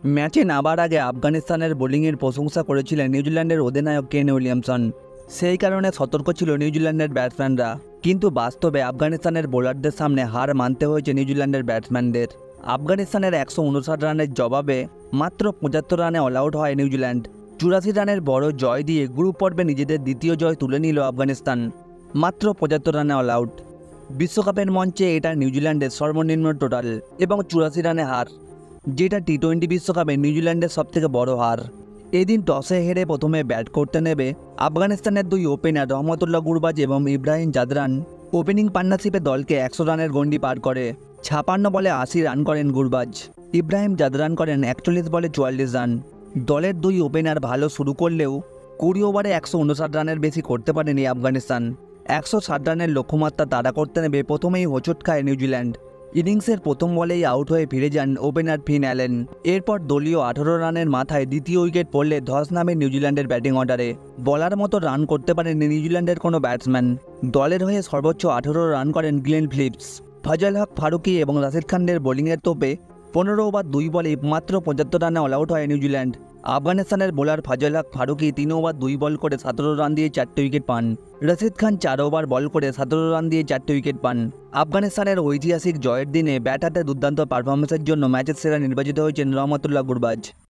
ম্যাচে নামার আগে আফগানিস্তানের বোলিংয়ের প্রশংসা করেছিলেন নিউজিল্যান্ডের অধিনায়ক কেন উইলিয়ামসন। সেই কারণে সতর্ক ছিল নিউজিল্যান্ডের ব্যাটসম্যানরা, কিন্তু বাস্তবে আফগানিস্তানের বোলারদের সামনে হার মানতে হয়েছে নিউজিল্যান্ডের ব্যাটসম্যানদের। আফগানিস্তানের 159 রানের জবাবে মাত্র 75 রানে অল আউট হয় নিউজিল্যান্ড। 84 রানের বড় জয় দিয়ে গ্রুপ পর্বে নিজেদের দ্বিতীয় জয় তুলে নিল আফগানিস্তান, মাত্র 75 রানে অল আউট। বিশ্বকাপের মঞ্চে এটা নিউজিল্যান্ডের সর্বনিম্ন টোটাল এবং 84 রানে হার, যেটা টি-20 বিশ্বকাপে নিউজিল্যান্ডের সবথেকে বড় হার। এদিন টসে হেরে প্রথমে ব্যাট করতে নেবে আফগানিস্তানের দুই ওপেনার রহমতুল্লাহ গুরবাজ এবং ইব্রাহিম জাদরান ওপেনিং পার্টনারশিপে দলকে 100 রানের গন্ডি পার করে। 56 বলে 80 রান করেন গুরবাজ, ইব্রাহিম জাদরান করেন 41 বলে 44 রান। দলের দুই ওপেনার ভালো শুরু করলেও 20 ওভারে 159 রানের বেশি করতে পারেনি আফগানিস্তান। 160 রানের লক্ষ্যমাত্রা তাড়া করতে নেবে প্রথমেই হোঁচট খায় নিউজিল্যান্ড। ইনিংসের প্রথম বলেই আউট হয়ে ফিরে যান ওপেনার ফিন অ্যালেন। এরপর দলীয় 18 রানের মাথায় দ্বিতীয় উইকেট পড়লে ধস নামে নিউজিল্যান্ডের ব্যাটিং অর্ডারে। বলার মতো রান করতে পারেননি নিউজিল্যান্ডের কোনো ব্যাটসম্যান। দলের হয়ে সর্বোচ্চ 18 রান করেন গ্লেন ফিলিপস, ফজল হক ফারুকি এবং রাশিদ খানের বোলিংয়ের তোপে 15 ওভার 2 বলে মাত্র 75 রানে অল আউট হয় নিউজিল্যান্ড। আফগানিস্তানের বোলার ফজল হক ফারুকি 3 ওভার 2 বল করে 17 রান দিয়ে 4টে উইকেট পান। রাশিদ খান 4 ওভার বল করে 17 রান দিয়ে 4টে উইকেট পান। আফগানিস্তানের ঐতিহাসিক জয়ের দিনে ব্যাট হাতে দুর্দান্ত পারফরমেন্সের জন্য ম্যাচের সেরা নির্বাচিত হয়েছেন রহমতুল্লাহ গুরবাজ।